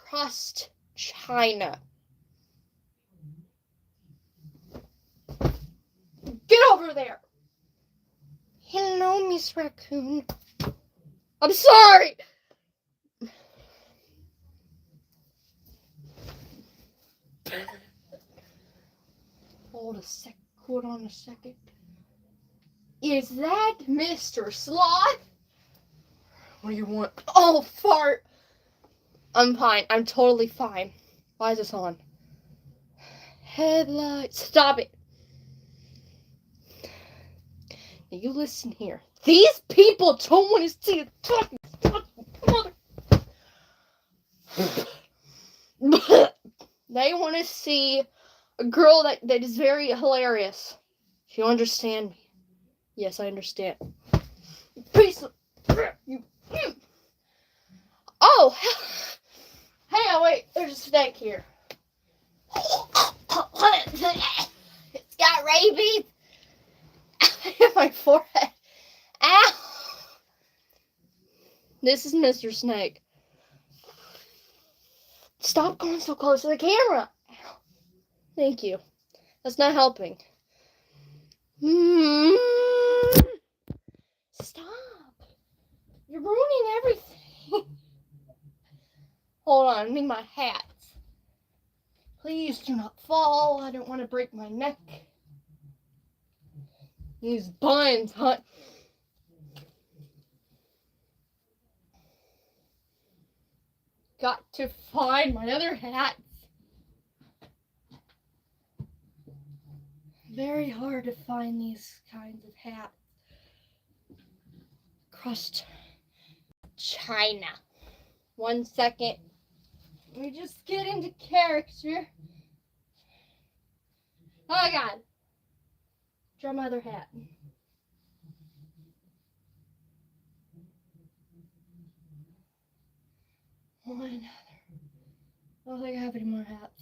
crust china. Get over there. Hello, Miss Raccoon. I'm sorry. Hold on a second. Is that Mr. Sloth? What do you want? Oh, fart. I'm fine. I'm totally fine. Why is this on? Headlights. Stop it. Now you listen here. These people don't want to see a fucking mother. They want to see a girl that is very hilarious. Do you understand me? Yes, I understand. Piece of you. Oh, hey, wait. There's a snake here. It's got rabies. In my forehead. Ow! This is Mr. Snake. Stop going so close to the camera. Ow. Thank you. That's not helping. Stop. You're ruining everything. Hold on, I need my hat. Please do not fall. I don't want to break my neck. These buns, huh? Got to find my other hats. Very hard to find these kinds of hats. Crust china. 1 second. Let me just get into character. Oh my god. Draw my other hat. One other. I don't think I have any more hats.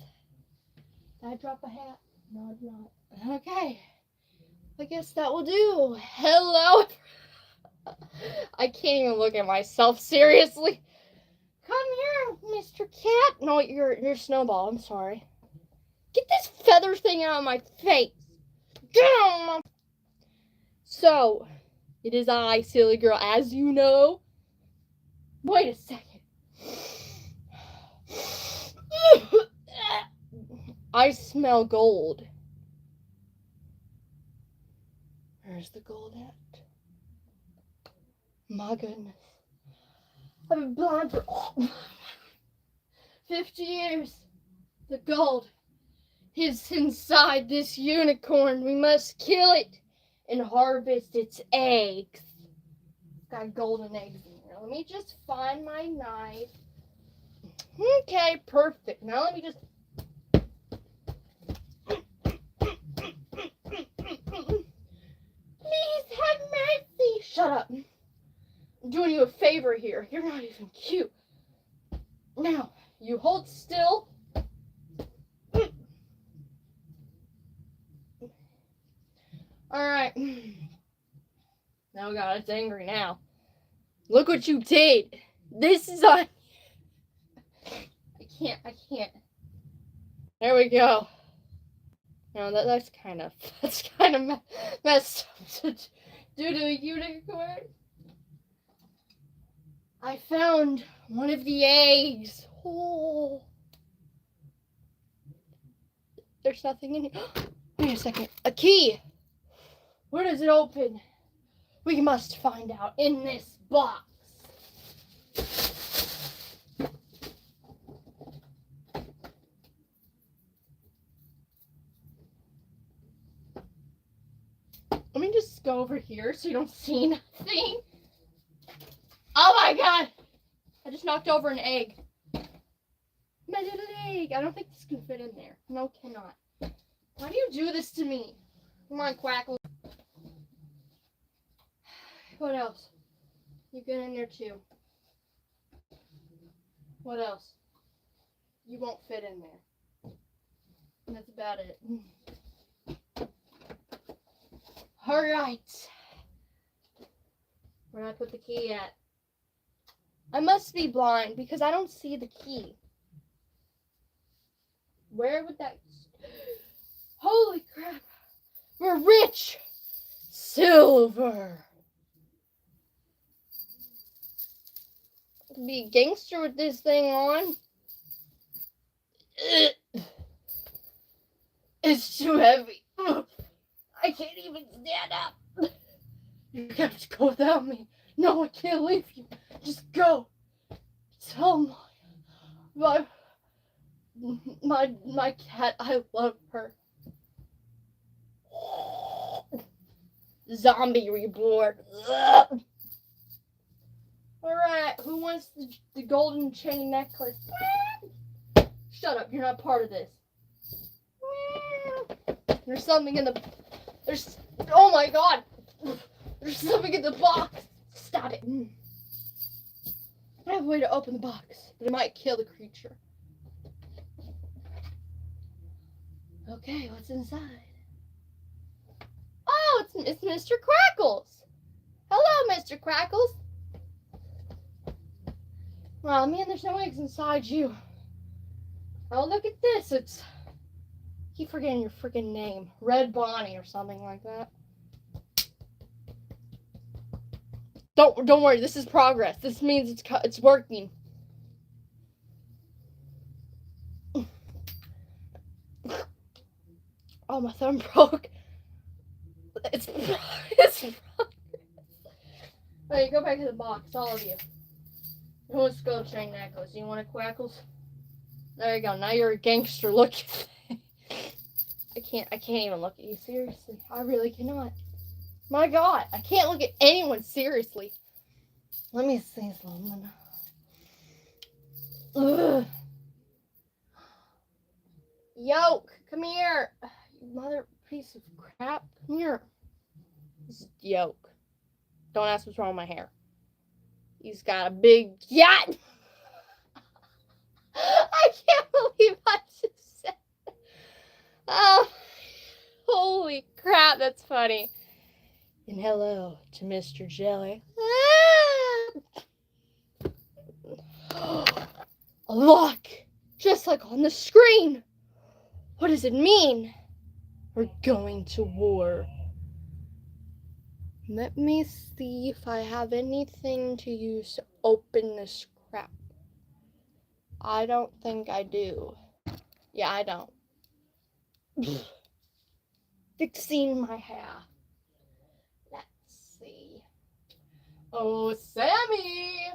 Did I drop a hat? No, I did not. Okay. I guess that will do. Hello. I can't even look at myself seriously. Come here, Mr. Cat. No, you're Snowball. I'm sorry. Get this feather thing out of my face. Get on. So, it is I, silly girl, as you know. Wait a second. I smell gold. Where's the gold at? My goodness. I've been blind for 50 years. The gold is inside this unicorn. We must kill it and harvest its eggs. It's got golden eggs in here. Let me just find my knife. Okay, perfect. Now let me just... Please have mercy. Shut up. I'm doing you a favor here. You're not even cute. Now, you hold still. Alright. Oh god, it's angry now. Look what you did. This is on... I can't. There we go. No, that's kind of messed up to do to a unicorn. I found one of the eggs. Oh. There's nothing in here. Wait a second. A key. Where does it open? We must find out in this box. Let me just go over here so you don't see nothing. Oh my god! I just knocked over an egg. My little egg. I don't think this can fit in there. No, cannot. Why do you do this to me? Come on, Quackle. What else? You get in there too. What else? You won't fit in there. That's about it. Alright. Where did I put the key at? I must be blind because I don't see the key. Where would that... Holy crap. We're rich. Silver. Be a gangster with this thing on. It's too heavy. I can't even stand up. You have to go without me. No, I can't leave you. Just go. Tell my cat I love her. Zombie reborn. Alright, who wants the golden chain necklace? Shut up, you're not part of this. There's something in the... Oh my god! There's something in the box! Stop it! I have a way to open the box, but it might kill the creature. Okay, what's inside? Oh, it's Mr. Crackles! Hello, Mr. Crackles! Oh man, there's no eggs inside you. Oh, look at this. It's... keep forgetting your freaking name. Red Bonnie or something like that. Don't worry, this is progress. This means it's working. Oh, my thumb broke. It's progress. Alright, go back to the box, all of you. Who wants to go chain necklace? You want a Quackles? There you go. Now you're a gangster. Look. I can't even look at you seriously. I really cannot. My God, I can't look at anyone seriously. Let me see something. Ugh. Yoke, come here. You mother piece of crap. Come here. This is Yoke. Don't ask what's wrong with my hair. He's got a big yacht. I can't believe I just said that. Oh, holy crap, that's funny. And hello to Mr. Jelly. A lock, just like on the screen. What does it mean? We're going to war. Let me see if I have anything to use to open this crap. I don't think I do. Yeah, I don't. Fixing my hair. Let's see. Oh, Sammy!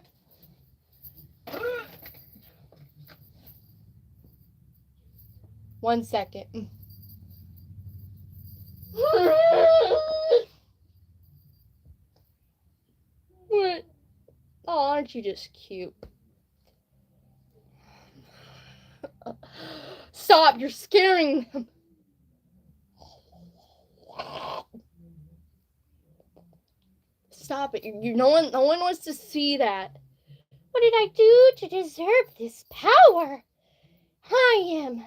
One second. What? Oh, aren't you just cute? Stop, you're scaring them. Stop it. No one wants to see that. What did I do to deserve this power? I am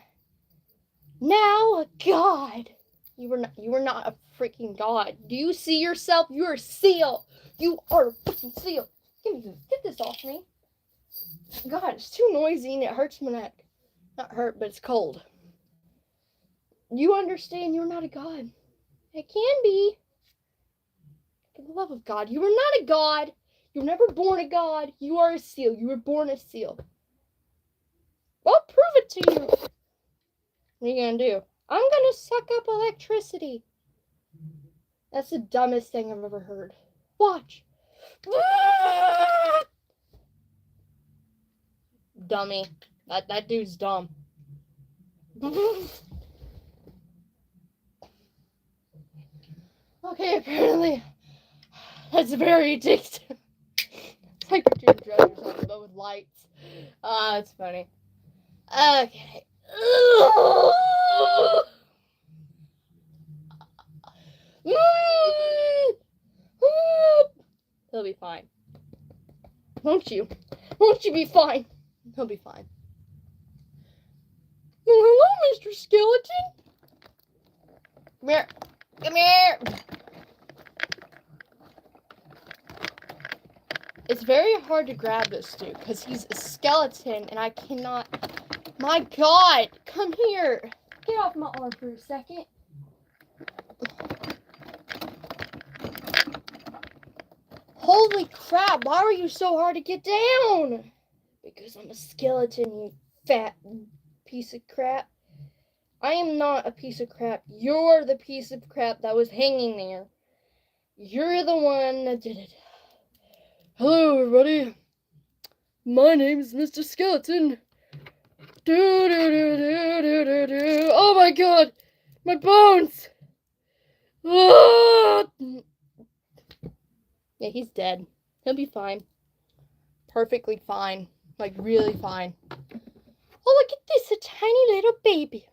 now a god. You were not a freaking god. Do you see yourself? You're a seal. You are a freaking seal. Get this off me. God, it's too noisy and it hurts my neck. Not hurt, but it's cold. You understand you're not a god. It can be. For the love of God, you are not a god. You were never born a god. You are a seal. You were born a seal. I'll prove it to you. What are you gonna do? I'm gonna suck up electricity. That's the dumbest thing I've ever heard. Watch. Dummy. That dude's dumb. Okay, apparently that's very addictive. It's like you're doing drugs or something, but with lights. It's funny. Okay. He'll be fine. Won't you? Won't you be fine? He'll be fine. Well, hello, Mr. Skeleton. Come here. Come here. It's very hard to grab this dude because he's a skeleton and I cannot My God, come here. Get off my arm for a second. Holy crap, why are you so hard to get down? Because I'm a skeleton, you fat piece of crap. I am not a piece of crap. You're the piece of crap that was hanging there. You're the one that did it. Hello, everybody. My name is Mr. Skeleton. Oh my God, my bones. Ah! Yeah, he's dead. He'll be fine. Perfectly fine. Like, really fine. Oh, look at this, a tiny little baby.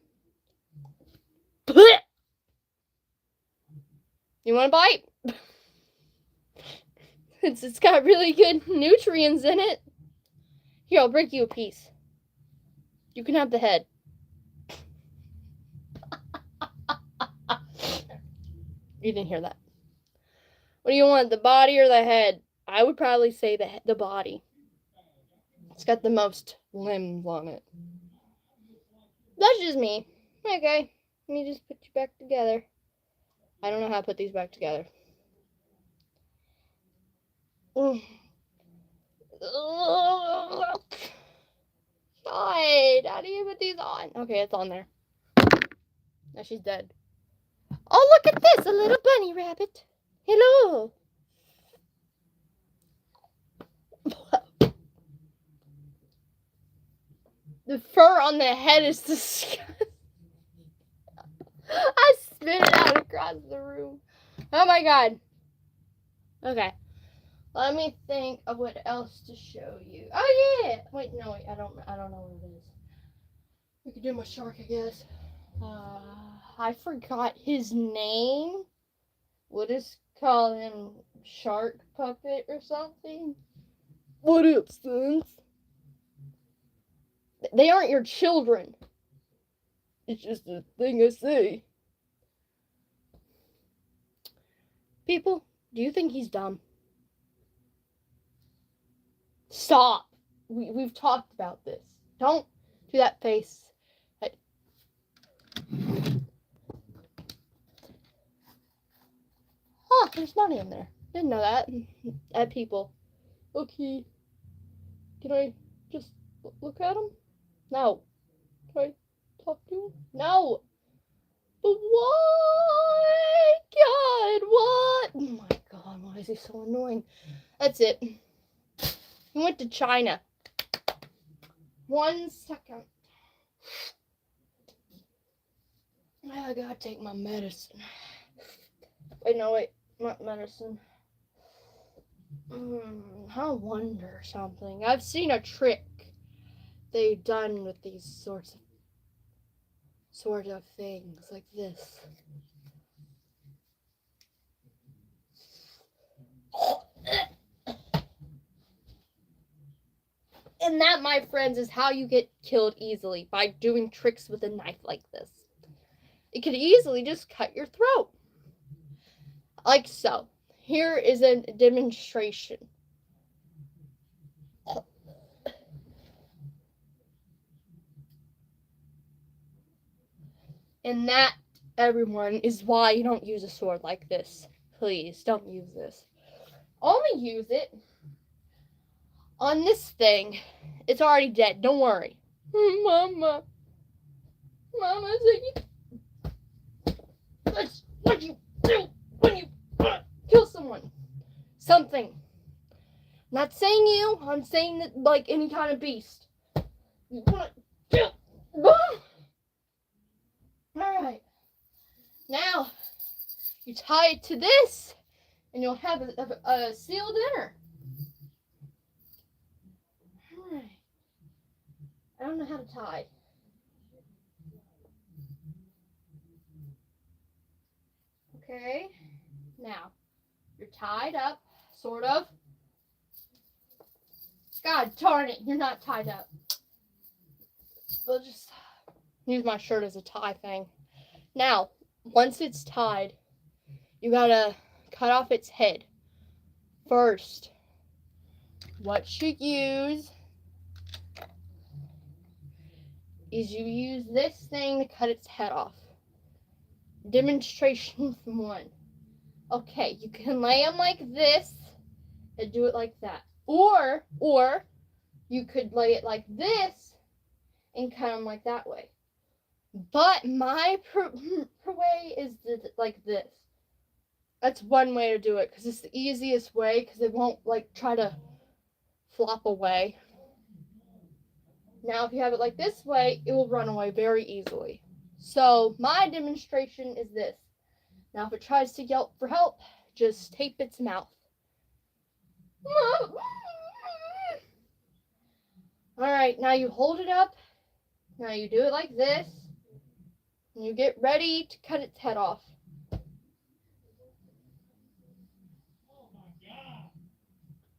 You want a bite? It's got really good nutrients in it. Here, I'll break you a piece. You can have the head. You didn't hear that. What do you want, the body or the head? I would probably say the body. It's got the most limbs on it. That's just me. Okay, let me just put you back together. I don't know how to put these back together. God, how do you put these on? Okay, it's on there. Now she's dead. Oh, look at this, a little bunny rabbit. Hello. The fur on the head is disgusting. I spit it out across the room. Oh my God. Okay. Let me think of what else to show you. Oh yeah. Wait, no, wait. I don't know what it is. We could do my shark, I guess. I forgot his name. We'll just call him Shark Puppet or something. What up, sons? They aren't your children. It's just a thing I say. People, do you think he's dumb? Stop. We've talked about this. Don't do that face. Oh, there's money in there. Didn't know that. At people. Okay. Can I just look at him? No. Can I talk to him? No. But why? God, what? Oh my God, why is he so annoying? That's it. He went to China. 1 second. I gotta take my medicine. Wait, no, wait. Not medicine. I wonder something. I've seen a trick they've done with these sort of things like this. And that, my friends, is how you get killed easily, by doing tricks with a knife like this. It could easily just cut your throat. Like so. Here is a demonstration. And that, everyone, is why you don't use a sword like this. Please, don't use this. Only use it on this thing. It's already dead. Don't worry. Mama, that's what you do when you kill someone. Something. Not saying you. I'm saying that, like, any kind of beast. You want to kill. Alright. Now, you tie it to this, and you'll have a sealed dinner. Alright. I don't know how to tie. Okay. Now, you're tied up, sort of. God darn it, you're not tied up. We'll just use my shirt as a tie thing. Now, once it's tied, you gotta cut off its head. First, what you use is you use this thing to cut its head off. Demonstration from 1. Okay, you can lay them like this and do it like that. Or you could lay it like this and cut them like that way. But my way is like this. That's one way to do it because it's the easiest way because it won't like try to flop away. Now if you have it like this way, it will run away very easily. So my demonstration is this. Now if it tries to yelp for help, just tape its mouth. Alright, now you hold it up. Now you do it like this. And you get ready to cut its head off.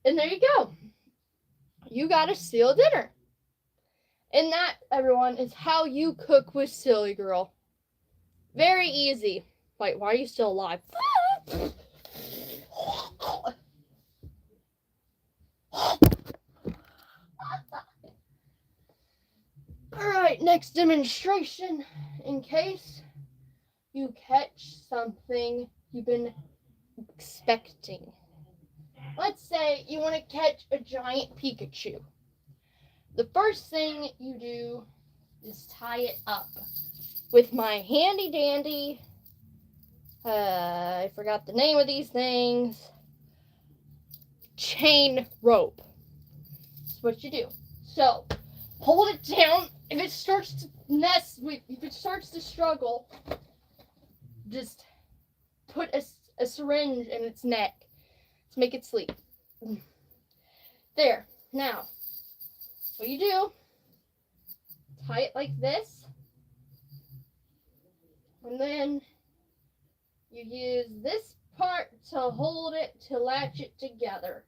And there you go. You got a seal dinner. And that, everyone, is how you cook with Silly Girl. Very easy. Wait, why are you still alive? Alright, next demonstration. In case you catch something you've been expecting. Let's say you want to catch a giant Pikachu. The first thing you do is tie it up with my handy dandy, I forgot the name of these things, chain rope. That's what you do. So, hold it down. If it starts to if it starts to struggle, just put a syringe in its neck to make it sleep. There. Now, what you do, tie it like this, and then you use this part to hold it, to latch it together.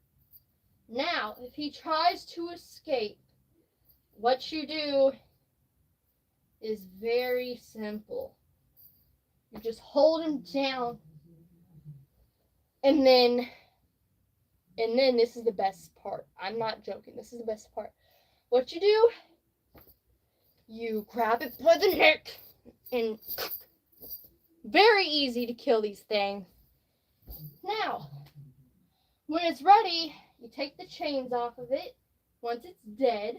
Now, if he tries to escape, what you do is very simple. You just hold him down, and then this is the best part. I'm not joking. This is the best part. What you do, you grab it by the neck, and very easy to kill these things. Now, when it's ready, you take the chains off of it once it's dead,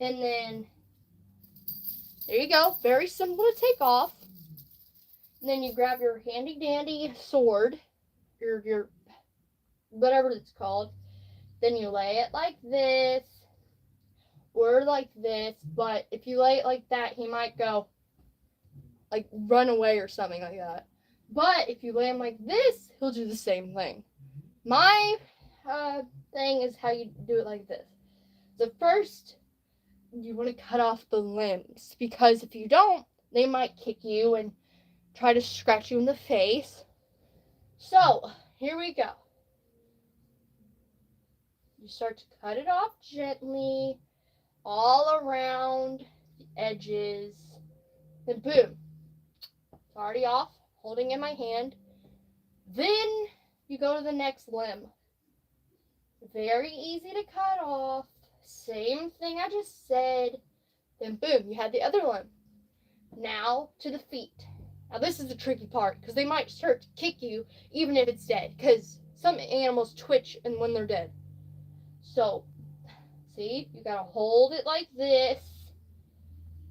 and then there you go. Very simple to take off. And then you grab your handy dandy sword, your whatever it's called. Then you lay it like this or like this. But if you lay it like that, he might go like run away or something like that. But if you lay him like this, he'll do the same thing. My thing is how you do it like this. So first, you want to cut off the limbs, because if you don't, they might kick you and try to scratch you in the face. So, here we go. You start to cut it off gently, all around the edges, then boom, it's already off, holding in my hand. Then you go to the next limb. Very easy to cut off. Same thing I just said. Then boom, you have the other limb. Now to the feet. Now this is the tricky part, because they might start to kick you even if it's dead, because some animals twitch and when they're dead. So, see, you gotta hold it like this,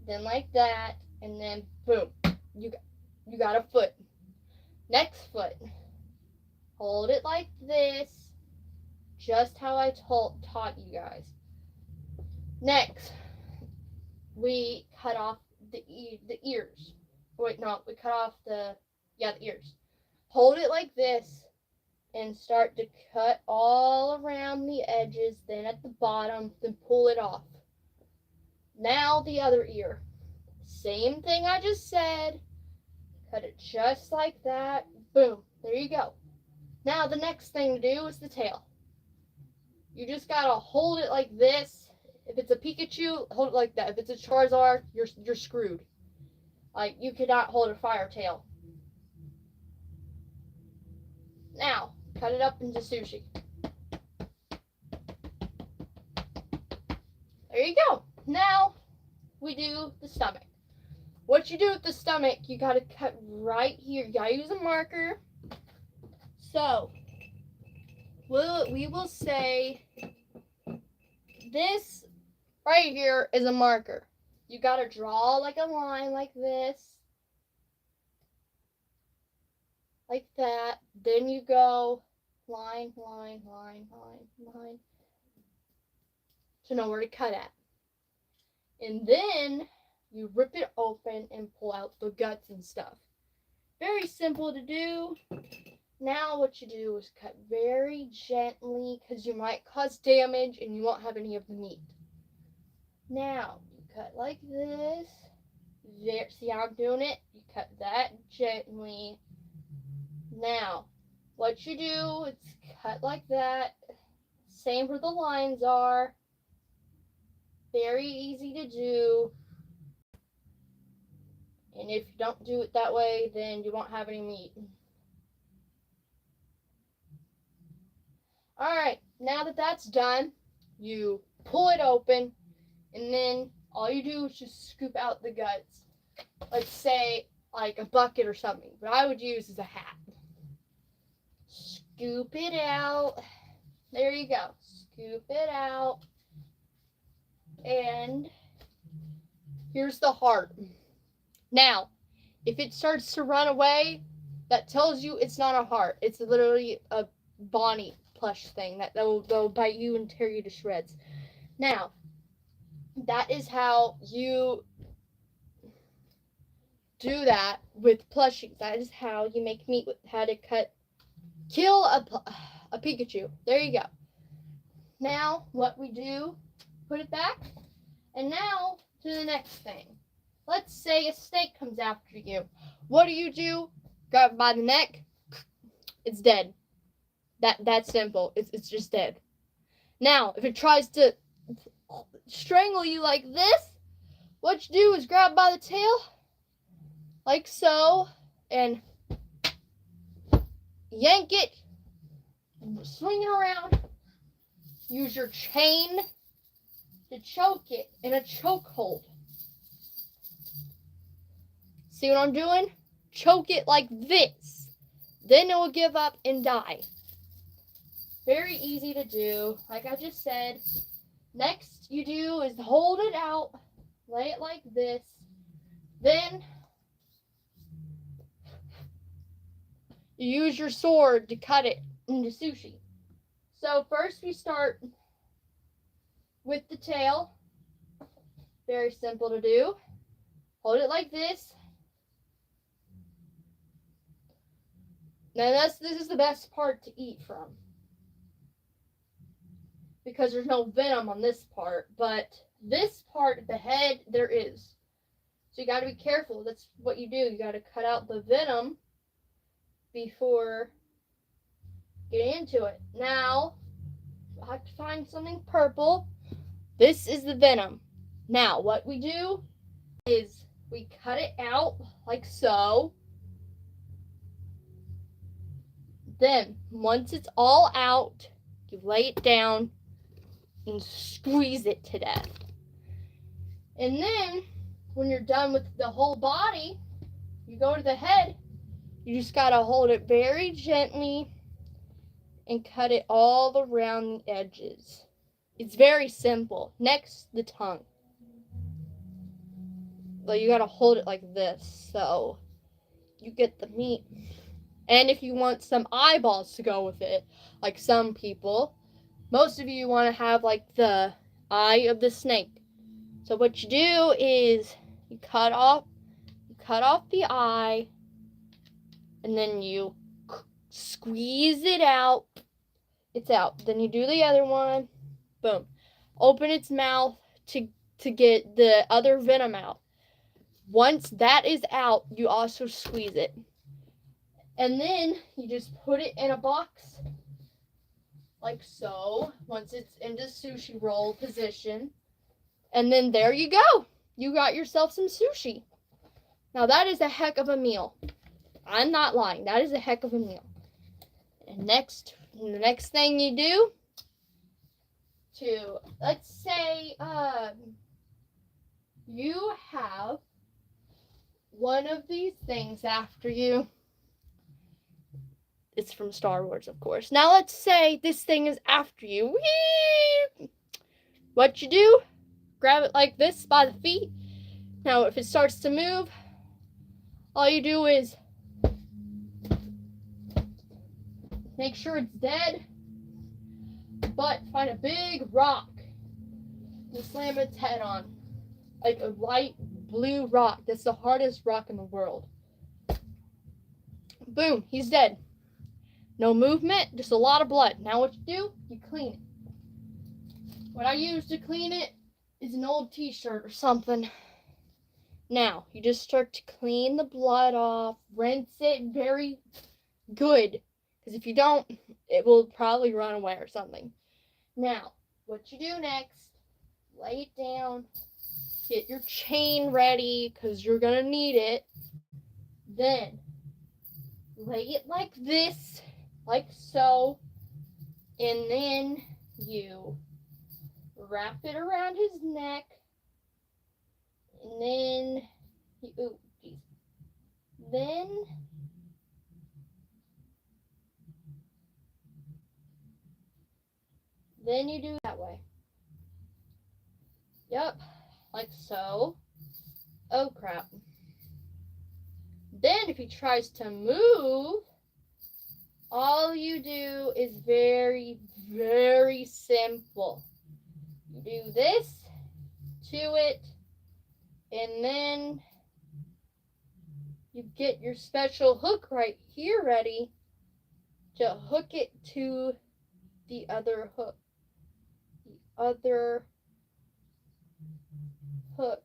then like that, and then boom, you got a foot. Next foot. Hold it like this, just how I taught you guys. Next, we cut off the ears. Wait, no, we cut off the ears. Hold it like this and start to cut all around the edges, then at the bottom, then pull it off. Now the other ear. Same thing I just said. Cut it just like that. Boom, there you go. Now the next thing to do is the tail. You just gotta hold it like this. If it's a Pikachu, hold it like that. If it's a Charizard, you're screwed. Like, you cannot hold a fire tail. Now, cut it up into sushi. There you go. Now, we do the stomach. What you do with the stomach, you gotta cut right here. You gotta use a marker. So, we will say this right here is a marker. You gotta draw like a line like this. Like that. Then you go line, line, line, line, line. To know where to cut at. And then you rip it open and pull out the guts and stuff. Very simple to do. Now what you do is cut very gently because you might cause damage and you won't have any of the meat. Now you cut like this. There, see how I'm doing it? You cut that gently. Now what you do is cut like that. Same where the lines are. Very easy to do. And if you don't do it that way, then you won't have any meat. Alright, now that that's done, you pull it open, and then all you do is just scoop out the guts. Let's say, like a bucket or something. What I would use is a hat. Scoop it out. There you go. Scoop it out. And here's the heart. Now, if it starts to run away, that tells you it's not a heart. It's literally a Bonnie plush thing that'll bite you and tear you to shreds. Now, that is how you do that with plushies. That is how you make meat with how to kill a Pikachu. There you go. Now, what we do, put it back, and now to the next thing. Let's say a snake comes after you. What do? Grab it by the neck. It's dead. That's simple. It's just dead. Now, if it tries to strangle you like this, what you do is grab by the tail, like so, and yank it, swing it around. Use your chain to choke it in a chokehold. See what I'm doing? Choke it like this. Then it will give up and die. Very easy to do. Like I just said. Next you do is hold it out. Lay it like this. Then you use your sword to cut it into sushi. So first we start with the tail. Very simple to do. Hold it like this. Now this is the best part to eat from, because there's no venom on this part, but this part, the head, there is. So you got to be careful. That's what you do. You got to cut out the venom before getting into it. Now, I have to find something purple. This is the venom. Now, what we do is we cut it out like so. Then, once it's all out, you lay it down and squeeze it to death. And then, when you're done with the whole body, you go to the head. You just gotta hold it very gently and cut it all around the edges. It's very simple. Next, the tongue. But you gotta hold it like this so you get the meat. And if you want some eyeballs to go with it, like some people, most of you want to have like the eye of the snake. So what you do is you cut off the eye, and then you squeeze it out. It's out. Then you do the other one. Boom. Open its mouth to get the other venom out. Once that is out, you also squeeze it. And then you just put it in a box, like so, once it's into sushi roll position. And then there you go. You got yourself some sushi. Now that is a heck of a meal. I'm not lying. That is a heck of a meal. And the next thing you do, let's say, you have one of these things after you. It's from Star Wars, of course. Now let's say this thing is after you. Whee! What you do? Grab it like this by the feet. Now if it starts to move, all you do is make sure it's dead, but find a big rock to slam its head on. Like a light blue rock. That's the hardest rock in the world. Boom, he's dead. No movement, just a lot of blood. Now what you do? You clean it. What I use to clean it is an old t-shirt or something. Now, you just start to clean the blood off, rinse it very good. Because if you don't, it will probably run away or something. Now, what you do next, lay it down, get your chain ready because you're going to need it. Then, lay it like this, like so, and then you wrap it around his neck, and then then you do it that way. Yep, like so. Oh crap. Then if he tries to move, all you do is very, very simple. You do this to it, and then you get your special hook right here ready to hook it to the other hook. The other hook.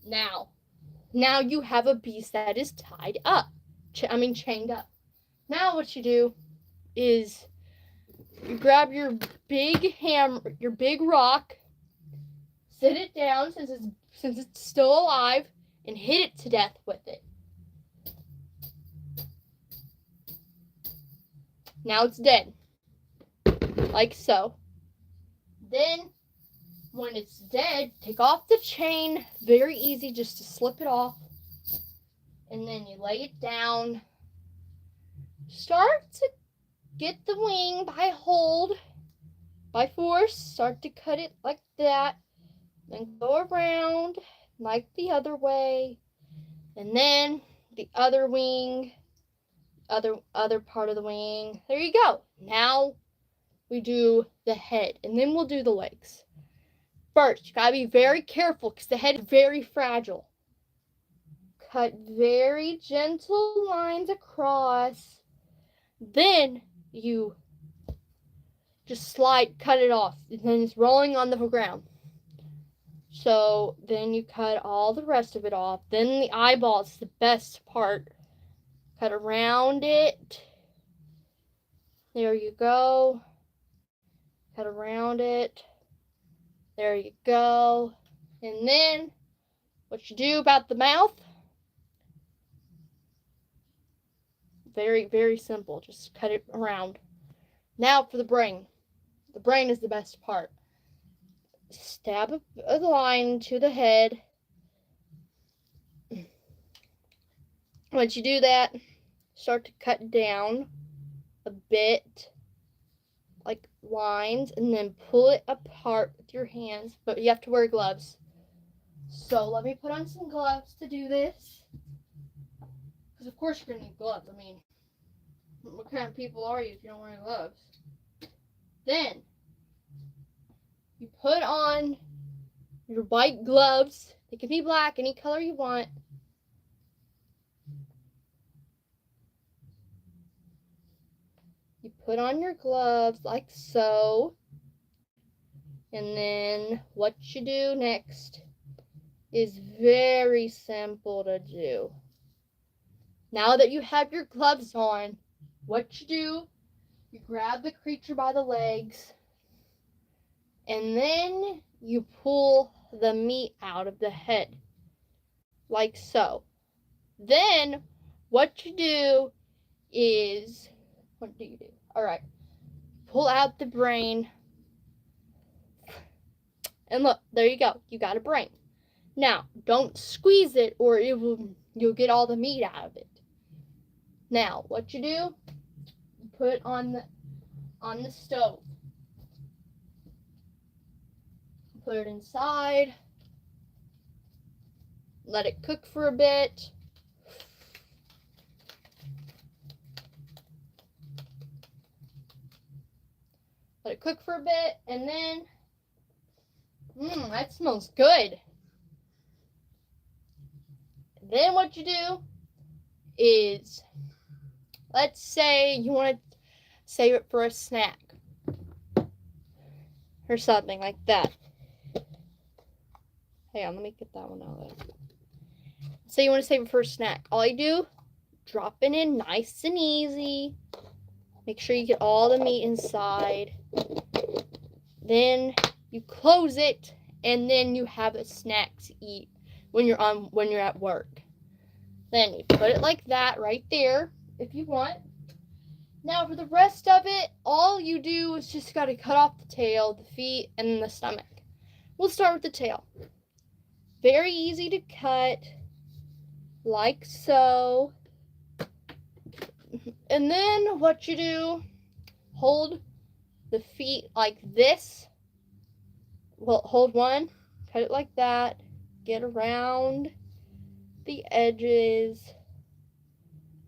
Now you have a beast that is tied up. Chained up. Now what you do is you grab your big hammer, your big rock, sit it down since it's still alive, and hit it to death with it. Now it's dead. Like so. Then, when it's dead, take off the chain. Very easy just to slip it off. And then you lay it down. Start to get the wing by hold, by force. Start to cut it like that. Then go around like the other way. And then the other wing, other part of the wing. There you go. Now we do the head, and then we'll do the legs. First, you gotta be very careful because the head is very fragile. Cut very gentle lines across. Then you just cut it off, and then it's rolling on the ground. So then you cut all the rest of it off. Then the eyeball is the best part. Cut around it. There you go. Cut around it. There you go. And then what you do about the mouth? Very, very simple. Just cut it around. Now for the brain. The brain is the best part. Stab a line to the head. Once you do that, start to cut down a bit, like lines, and then pull it apart with your hands. But you have to wear gloves. So let me put on some gloves to do this. Because of course you're going to need gloves. I mean, what kind of people are you if you don't wear gloves? Then, you put on your white gloves. They can be black, any color you want. You put on your gloves like so. And then what you do next is very simple to do. Now that you have your gloves on, what you do, you grab the creature by the legs, and then you pull the meat out of the head, like so. Then, what you do is, what do you do? Alright, pull out the brain, And look, there you go. You got a brain. Now, don't squeeze it or you'll get all the meat out of it. Now, what you do, you put it on the stove. Put it inside. Let it cook for a bit. Let it cook for a bit, and then, that smells good. Then what you do is, let's say you want to save it for a snack or something like that. Hang on, let me get that one out of there. Say you want to save it for a snack. All you do, drop it in nice and easy. Make sure you get all the meat inside. Then you close it, and then you have a snack to eat when you're at work. Then you put it like that right there if you want. Now for the rest of it, all you do is just got to cut off the tail, the feet, and the stomach. We'll start with the tail. Very easy to cut, like so. And then what you do, hold the feet like this. Well, hold one, cut it like that, get around the edges.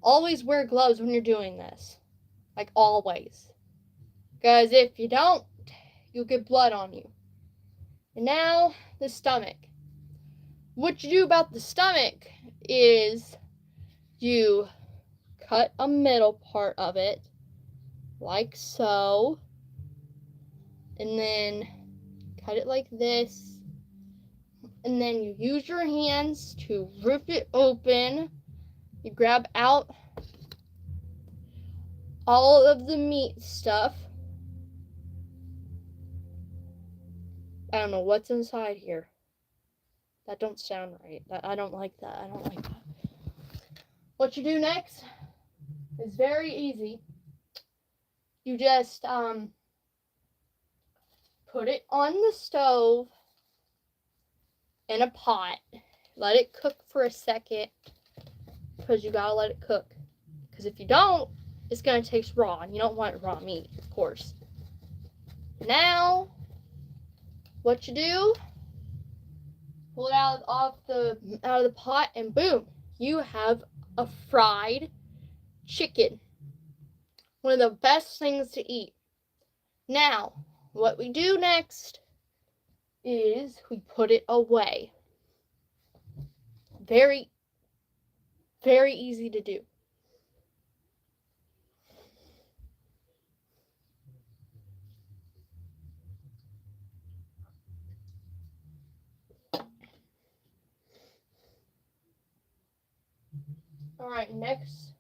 Always wear gloves when you're doing this. Like always. Because if you don't, you'll get blood on you. And now, the stomach. What you do about the stomach is you cut a middle part of it, like so, and then cut it like this, and then you use your hands to rip it open. You grab out all of the meat stuff. I don't know what's inside here. That don't sound right. I don't like that. I don't like that. What you do next is very easy. You just put it on the stove in a pot. Let it cook for a second, because you gotta let it cook. Because if you don't, it's gonna taste raw, and you don't want raw meat, of course. Now, what you do, pull it out of the pot, and boom, you have a fried chicken. One of the best things to eat. Now, what we do next is we put it away. Very, very easy to do. Alright, next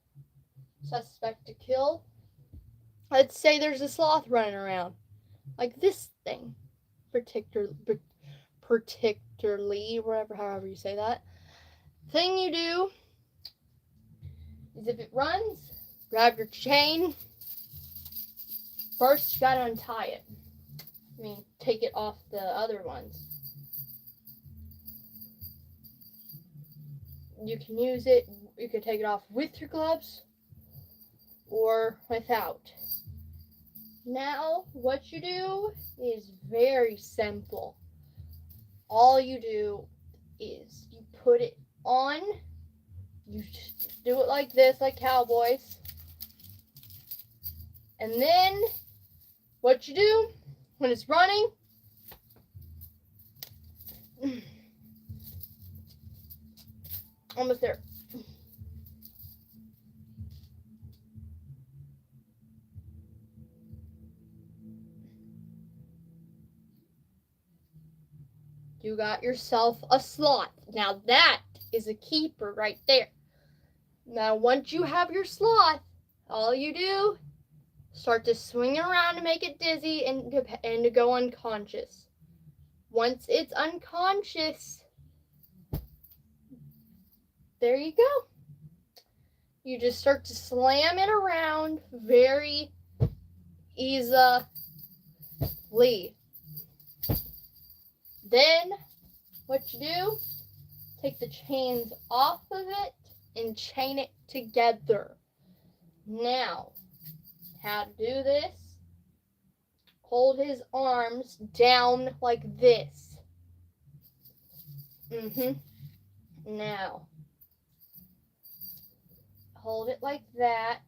suspect to kill. Let's say there's a sloth running around. Like this thing. Particularly, however you say that. Thing you do is if it runs, grab your chain. First, you gotta untie it. Take it off the other ones. You can use it, you can take it off with your gloves or without. Now, what you do is very simple. All you do is you put it on, you do it like this, like cowboys. And then, what you do, when it's running, almost there. You got yourself a sloth. Now that is a keeper right there. Now once you have your sloth, all you do, start to swing it around to make it dizzy and to go unconscious. Once it's unconscious, there you go. You just start to slam it around very easily. Then what you do, take the chains off of it and chain it together. Now, how to do this? Hold his arms down like this. Now, hold it like that.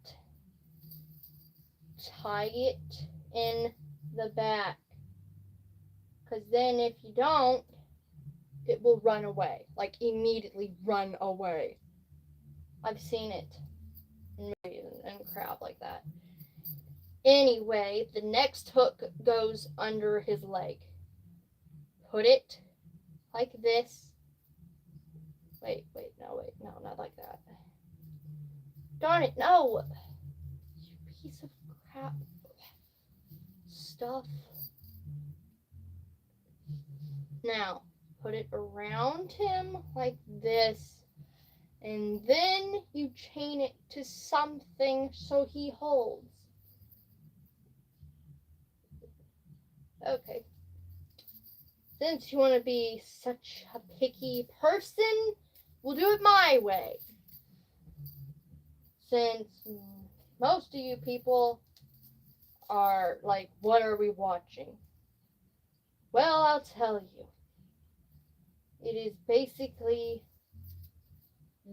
Tie it in the back. Because then if you don't, it will run away. Like immediately run away. I've seen it in movies and crap like that. Anyway, the next hook goes under his leg. Put it like this. Wait, no, not like that. Darn it, no! You piece of crap stuff. Now, put it around him like this. And then you chain it to something so he holds. Okay. Since you want to be such a picky person, we'll do it my way. Since most of you people are like, what are we watching? Well, I'll tell you. It is basically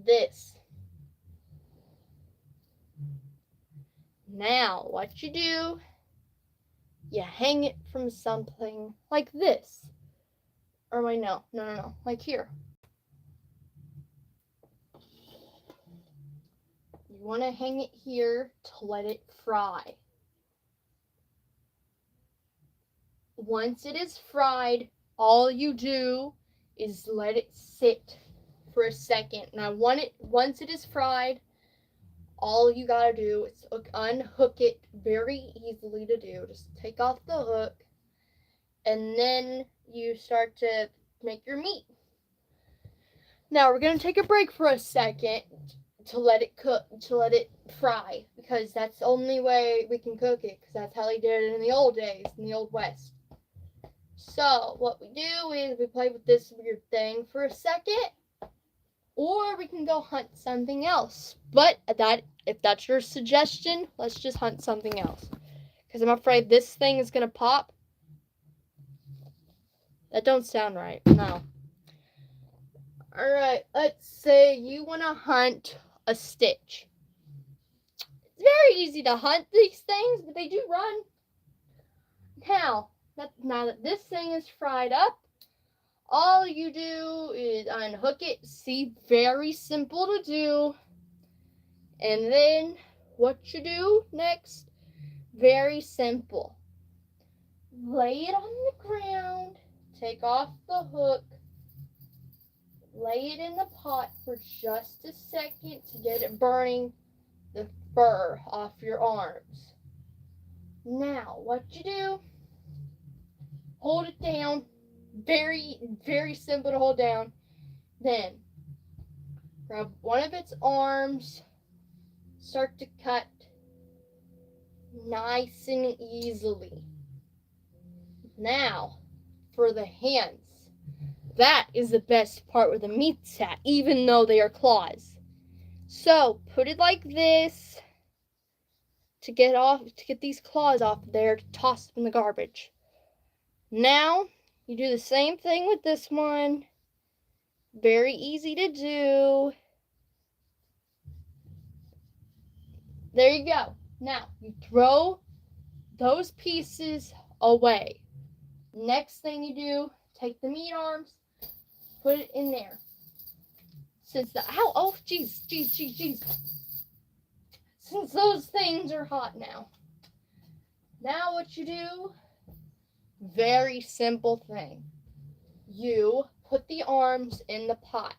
this. Now, what you do, you hang it from something like this. Or wait, no, like here. You want to hang it here to let it fry. Once it is fried, all you do is let it sit for a second. Now, once it is fried, all you gotta do is unhook it, very easily to do. Just take off the hook, and then you start to make your meat. Now, we're gonna take a break for a second to let it cook, to let it fry, because that's the only way we can cook it, because that's how they did it in the old days, in the old West. So, what we do is we play with this weird thing for a second, or we can go hunt something else. But if that's your suggestion, let's just hunt something else. Because I'm afraid this thing is going to pop. That don't sound right. No. Alright, let's say you want to hunt a stitch. It's very easy to hunt these things, but they do run. Now that this thing is fried up, all you do is unhook it. See, very simple to do. And then what you do next, very simple. Lay it on the ground, take off the hook, lay it in the pot for just a second to get it burning the fur off your arms. Now, what you do, hold it down. Very, very simple to hold down. Then, grab one of its arms, start to cut nice and easily. Now, for the hands. That is the best part where the meat's at, even though they are claws. So, put it like this to get these claws off there, to toss them in the garbage. Now, you do the same thing with this one. Very easy to do. There you go. Now, you throw those pieces away. Next thing you do, take the meat arms, put it in there. Since Since those things are hot now. Now what you do, very simple thing. You put the arms in the pot.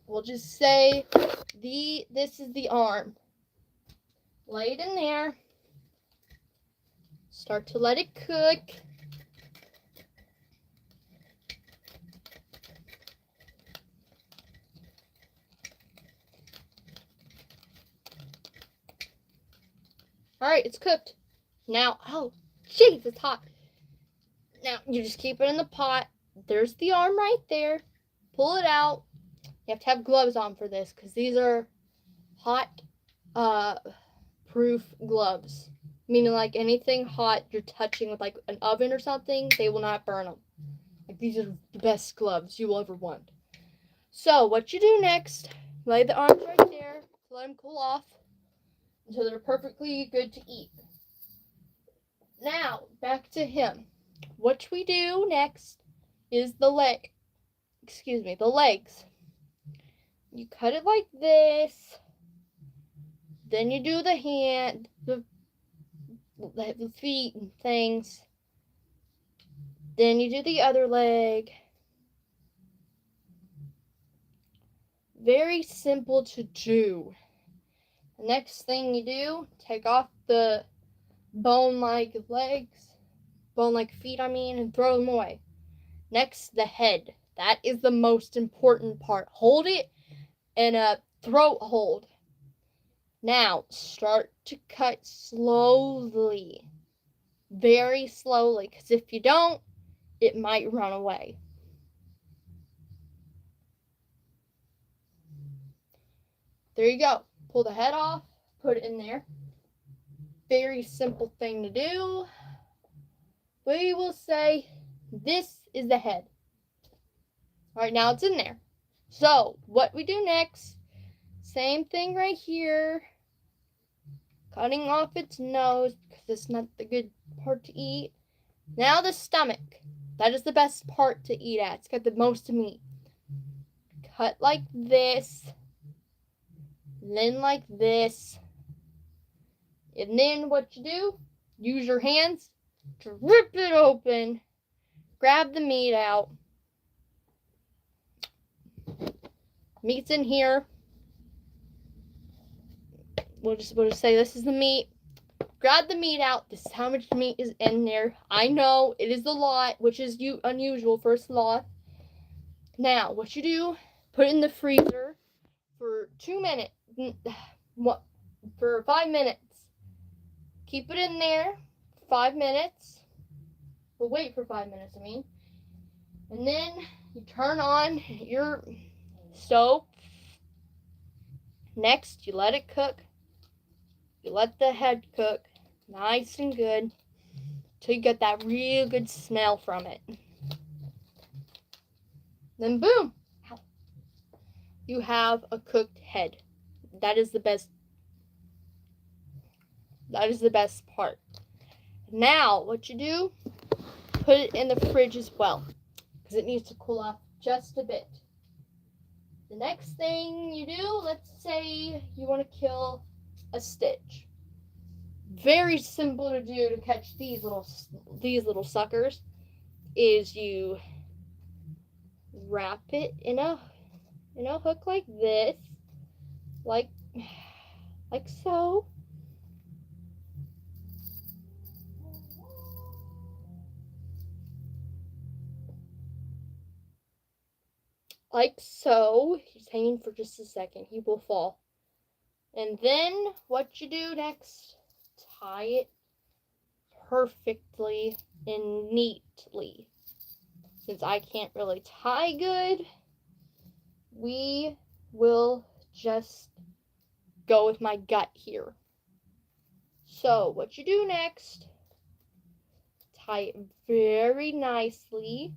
We'll just say this is the arm. Lay it in there. Start to let it cook. Alright, it's cooked. Now, oh, jeez, it's hot. Now, you just keep it in the pot. There's the arm right there. Pull it out. You have to have gloves on for this because these are hot proof gloves. Meaning like anything hot you're touching with like an oven or something, they will not burn them. Like these are the best gloves you will ever want. So what you do next, lay the arms right there, let them cool off until they're perfectly good to eat. Now, back to him. What we do next is the legs. You cut it like this. Then you do the hand, the feet and things. Then you do the other leg. Very simple to do. The next thing you do, take off the bone-like feet, and throw them away. Next, the head. That is the most important part. Hold it in a throat hold. Now, start to cut slowly. Very slowly, because if you don't, it might run away. There you go. Pull the head off, put it in there. Very simple thing to do. We will say this is the head. Alright, now it's in there. So, what we do next, same thing right here. Cutting off its nose because it's not the good part to eat. Now the stomach. That is the best part to eat at. It's got the most meat. Cut like this. Then like this. And then what you do, use your hands to rip it open. Grab the meat out. Meat's in here. We'll just say this is the meat. Grab the meat out. This is how much meat is in there. I know it is a lot, which is unusual for a sloth. Now, what you do, put it in the freezer for 2 minutes. For 5 minutes. Keep it in there for 5 minutes. We'll wait for 5 minutes, And then you turn on your stove. Next, you let it cook. You let the head cook nice and good till you get that real good smell from it. Then boom, you have a cooked head. That is the best part. Now, what you do, put it in the fridge as well because it needs to cool off just a bit. The next thing you do, let's say you want to kill a stitch. Very simple to do to catch these little suckers is you wrap it in a hook like this, like so. Like so. He's hanging for just a second. He will fall. And then what you do next, tie it perfectly and neatly. Since I can't really tie good, we will just go with my gut here. So what you do next, tie it very nicely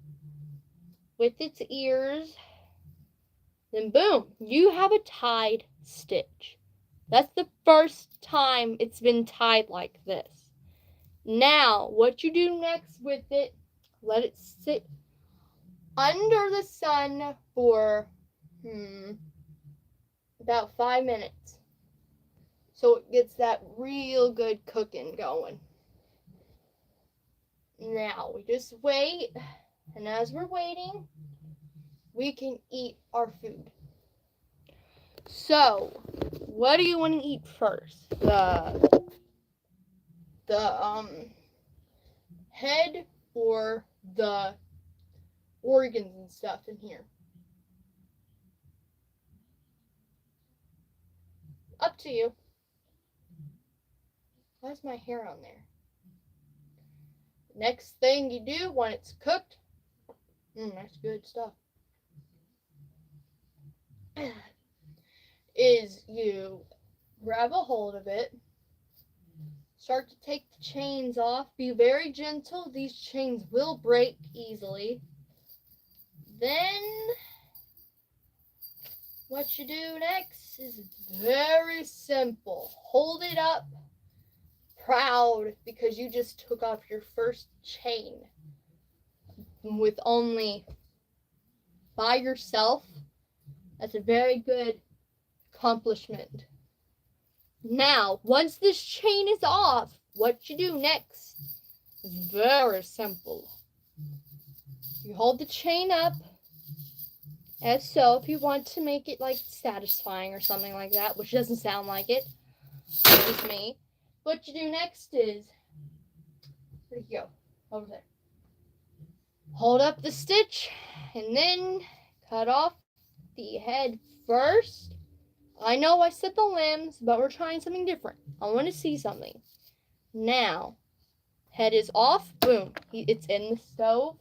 with its ears. Then boom, you have a tied stitch. That's the first time it's been tied like this. Now, what you do next with it, let it sit under the sun for about 5 minutes. So it gets that real good cooking going. Now, we just wait, and as we're waiting, we can eat our food. So, what do you want to eat first? The head or the organs and stuff in here? Up to you. Why's my hair on there? Next thing you do when it's cooked, that's good stuff, is you grab a hold of it, start to take the chains off, be very gentle, these chains will break easily. Then what you do next is very simple. Hold it up proud because you just took off your first chain with only by yourself. That's a very good accomplishment. Now, once this chain is off, what you do next is very simple. You hold the chain up as so, if you want to make it like satisfying or something like that, which doesn't sound like it. It's just me. What you do next is, where'd you go? Over there. Hold up the stitch and then cut off the head first. I know I said the limbs, but we're trying something different. I want to see something. Now, head is off. Boom. It's in the stove.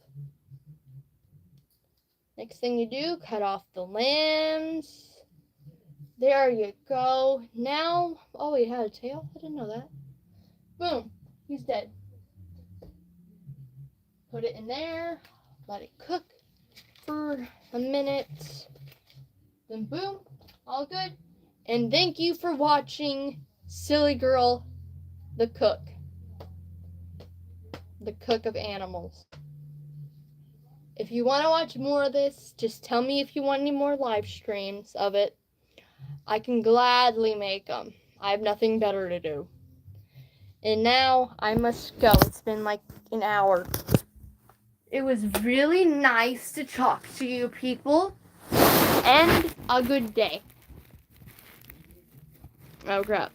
Next thing you do, cut off the limbs. There you go. Now, oh, he had a tail? I didn't know that. Boom. He's dead. Put it in there. Let it cook for a minute. Then boom. All good. And thank you for watching Silly Girl, the cook. The cook of animals. If you want to watch more of this, just tell me if you want any more live streams of it. I can gladly make them. I have nothing better to do. And now I must go. It's been like an hour. It was really nice to talk to you people. And a good day. Oh crap.